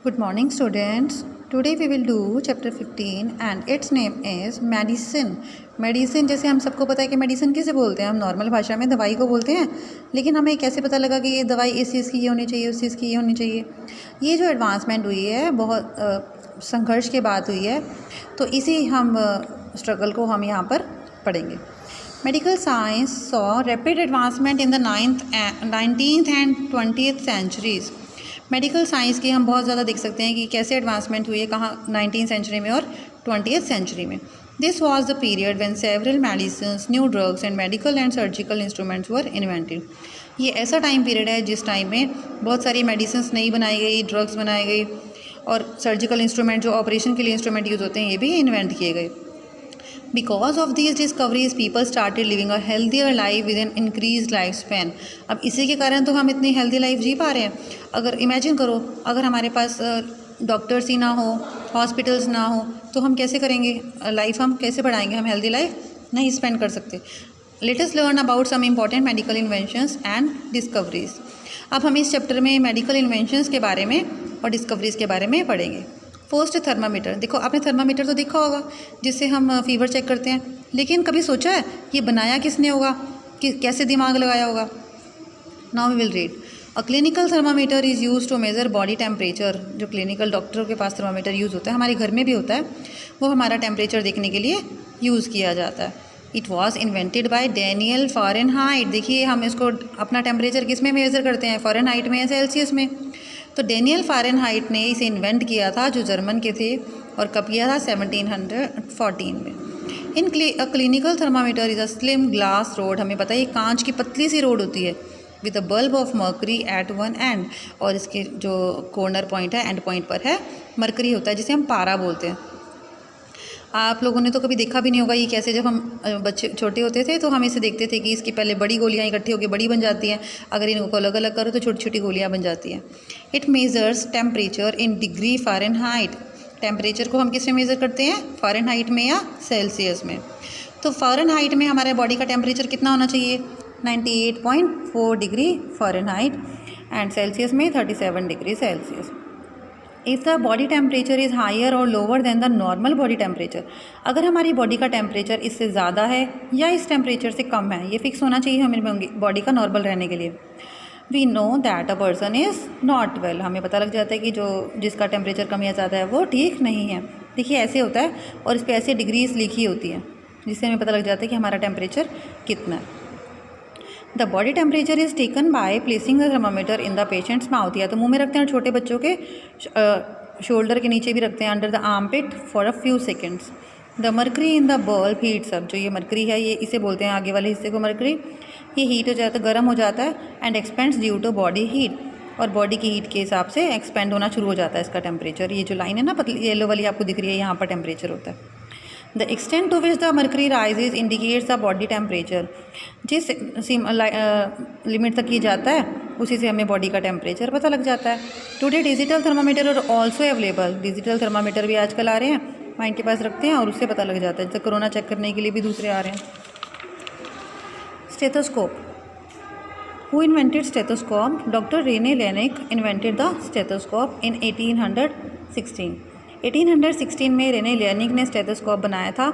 Good morning, students. Today we will do chapter 15 and its name is medicine. Medicine जैसे हम सबको पता है कि मेडिसिन किसे बोलते हैं, हम नॉर्मल भाषा में दवाई को बोलते हैं, लेकिन हमें कैसे पता लगा कि ये दवाई इस चीज़ की ये होनी चाहिए, उस चीज़ की ये होनी चाहिए। ये जो एडवांसमेंट हुई है बहुत संघर्ष के बाद हुई है, तो इसी हम स्ट्रगल को हम यहाँ पर पढ़ेंगे। Medical science saw rapid advancement in the 19th and 20th centuries. Medical science की हम बहुत ज़्यादा देख सकते हैं कि कैसे एडवांसमेंट हुई है, कहाँ 19th सेंचुरी में और 20th सेंचुरी में। This was the period when several medicines, new drugs and medical and surgical instruments were invented. ये ऐसा टाइम पीरियड है जिस टाइम में बहुत सारी मेडिसिन्स नई बनाई गई, ड्रग्स बनाई गई और सर्जिकल इंस्ट्रूमेंट जो ऑपरेशन के लिए इंस्ट्रूमेंट यूज़ होते हैं ये भी इन्वेंट किए गए। Because of these discoveries, people started living a healthier life with an increased lifespan. अब इसी के कारण तो हम इतनी हेल्दी लाइफ जी पा रहे हैं। अगर इमेजिन करो, अगर हमारे पास डॉक्टर्स ही ना हो, हॉस्पिटल्स ना हो, तो हम कैसे करेंगे लाइफ, हम कैसे बढ़ाएंगे, हम हेल्दी लाइफ नहीं स्पेंड कर सकते। Let us learn about some important medical inventions and discoveries. अब हम इस चैप्टर में मेडिकल इन्वेंशंस के बारे में और डिस्कवरीज के बारे में पढ़ेंगे। First thermometer. देखो, आपने थर्मामीटर तो देखा होगा जिससे हम फीवर चेक करते हैं, लेकिन कभी सोचा है ये बनाया किसने होगा, कि कैसे दिमाग लगाया होगा। Now we will read. A clinical thermometer is use to measure body temperature. जो क्लिनिकल डॉक्टरों के पास थर्मामीटर यूज़ होता है, हमारे घर में भी होता है, वो हमारा टेम्परेचर देखने के लिए यूज़ किया जाता है। It was invented by Daniel Fahrenheit. देखिए, हम इसको अपना टेम्परेचर किस में मेज़र करते हैं, फ़ारेनहाइट में या सेल्सियस में। तो डेनियल फ़ारेनहाइट ने इसे इन्वेंट किया था, जो जर्मन के थे, और कब किया था, 1714 में। In clinical thermometer is a slim glass rod. हमें पता है ये कांच की पतली सी रोड होती है with a bulb of mercury at one end, और इसके जो कॉर्नर पॉइंट है, एंड पॉइंट पर है, मर्करी होता है जिसे हम पारा बोलते हैं। आप लोगों ने तो कभी देखा भी नहीं होगा ये कैसे, जब हम बच्चे छोटे होते थे तो हम इसे देखते थे कि इसकी पहले बड़ी गोलियाँ इकट्ठी होकर बड़ी बन जाती हैं, अगर इनको अलग अलग करो तो छोटी छोटी गोलियाँ बन जाती हैं। It measures temperature in degree Fahrenheit. Temperature को हम किस में मेज़र करते हैं, फ़ारेनहाइट में या सेल्सियस में। तो फ़ारेनहाइट में हमारे बॉडी का टेम्परेचर कितना होना चाहिए, 98.4 डिग्री फ़ारेनहाइट, एंड सेल्सियस में 37 degree Celsius. If the body temperature is higher or lower than the normal body temperature, अगर हमारी बॉडी का टेम्परेचर इससे ज़्यादा है या इस टेम्परेचर से कम है, ये फिक्स होना चाहिए हमारी बॉडी का नॉर्मल रहने के लिए। We know that a person is not well. हमें पता लग जाता है कि जो जिसका टेम्परेचर कम या ज़्यादा है वो ठीक नहीं है। देखिए, ऐसे होता है और इस पर ऐसी डिग्रीज लिखी होती है जिससे हमें पता लग जाता है कि हमारा टेम्परेचर कितना है। The body temperature is taken by placing the thermometer in the patients mouth. या तो मुंह में रखते हैं, और छोटे बच्चों के शोल्डर के नीचे भी रखते हैं, under the armpit for a few seconds. The mercury in the bulb heats up. जो ये मर्करी है, ये इसे बोलते हैं आगे वाले हिस्से को मर्करी। ये हीट हो जाता है, गर्म हो जाता है, and expands due to body heat, और बॉडी की हीट के हिसाब से एक्सपेंड होना शुरू हो जाता है इसका टेम्परेचर। ये जो लाइन है ना पतली येलो वाली आपको दिख रही है, यहाँ पर टेम्परेचर होता है। The extent to which the mercury rises indicates the body temperature. जिस लिमिट तक ये जाता है उसी से हमें बॉडी का टेम्परेचर पता लग जाता है। Today digital thermometer are also available. Digital thermometer भी आजकल आ रहे हैं, माइंड के पास रखते हैं और उससे पता लग जाता है। जैसे कोरोना चेक करने के लिए भी दूसरे आ रहे हैं। Stethoscope. Who invented stethoscope? Doctor Rene Laennec invented the stethoscope in 1816। 1816 में रेने लेनिक ने स्टेथोस्कोप बनाया था।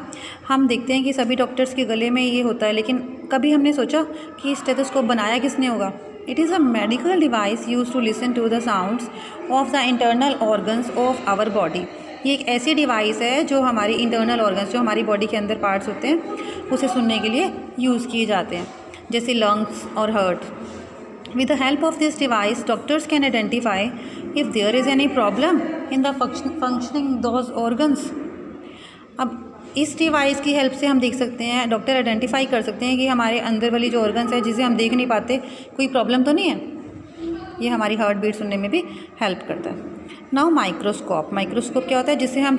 हम देखते हैं कि सभी डॉक्टर्स के गले में ये होता है, लेकिन कभी हमने सोचा कि स्टेथोस्कोप बनाया किसने होगा। It is a medical device use to listen to the sounds of the internal organs of our body. ये एक ऐसी डिवाइस है जो हमारी इंटरनल ऑर्गन्स, जो हमारी बॉडी के अंदर पार्ट्स होते हैं, उसे सुनने के लिए यूज़ किए जाते हैं, जैसे लंग्स और heart. With the help of this device, doctors can identify if there is any problem in the functioning those organs. अब इस डिवाइस की हेल्प से हम देख सकते हैं, डॉक्टर आइडेंटिफाई कर सकते हैं कि हमारे अंदर वाली जो ऑर्गन्स है जिसे हम देख नहीं पाते, कोई प्रॉब्लम तो नहीं है। ये हमारी हार्ट बीट सुनने में भी हेल्प करता है। Now microscope. माइक्रोस्कोप क्या होता है, जिससे हम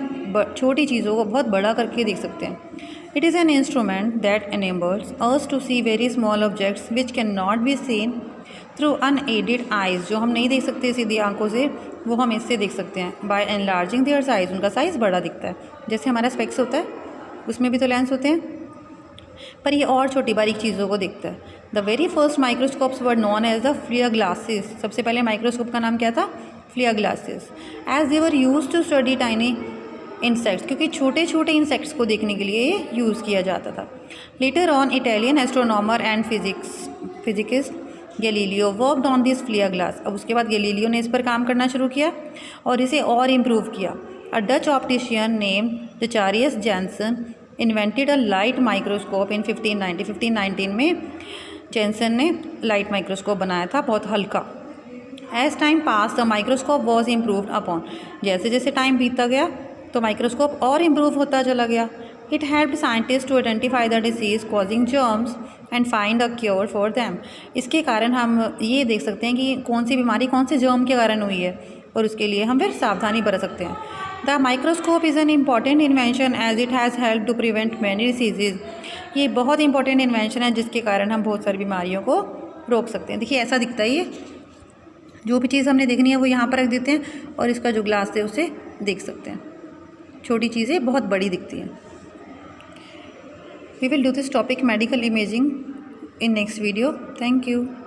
छोटी चीज़ों को बहुत बड़ा करके देख सकते हैं। It is an instrument that enables us to see very small objects which cannot be seen through unaided eyes. जो हम नहीं देख सकते सीधी आंखों से, वो हम इससे देख सकते हैं। बाय एनलार्जिंग देयर साइज़, उनका साइज़ बड़ा दिखता है। जैसे हमारा स्पेक्स होता है, उसमें भी तो लेंस होते हैं, पर ये और छोटी बारीक चीज़ों को देखता है। The very first microscopes were known as the flea glasses. सबसे पहले माइक्रोस्कोप का नाम क्या था, flea glasses as they were used to study tiny insects, क्योंकि छोटे छोटे इंसेक्ट्स को देखने के लिए यूज़ किया जाता था। Later on Italian astronomer and physicist Galileo worked on this flea glass. अब उसके बाद गैलीलियो ने इस पर काम करना शुरू किया और इसे और इम्प्रूव किया। A Dutch optician name Zacharias Janssen invented a light microscope in 1519 में जैनसन ने लाइट माइक्रोस्कोप बनाया था, बहुत हल्का। As time pass the microscope was improved upon, जैसे जैसे टाइम बीतता गया तो माइक्रोस्कोप और इम्प्रूव होता चला गया। It helped scientist to identify the disease causing germs and find a cure for them. इसके कारण हम ये देख सकते हैं कि कौन सी बीमारी कौन से जर्म के कारण हुई है और उसके लिए हम फिर सावधानी बरत सकते हैं। The microscope is an important invention as it has help to prevent many diseases. ये बहुत इंपॉर्टेंट इन्वेंशन है जिसके कारण हम बहुत सारी बीमारियों को रोक सकते हैं। देखिए ऐसा दिखता है, ये जो भी चीज़ हमने देखनी है वो यहाँ पर रख देते हैं और इसका जो ग्लास है उसे देख सकते हैं। छोटी चीज़ें बहुत बड़ी दिखती हैं। We will do this topic medical imaging in next video. Thank you.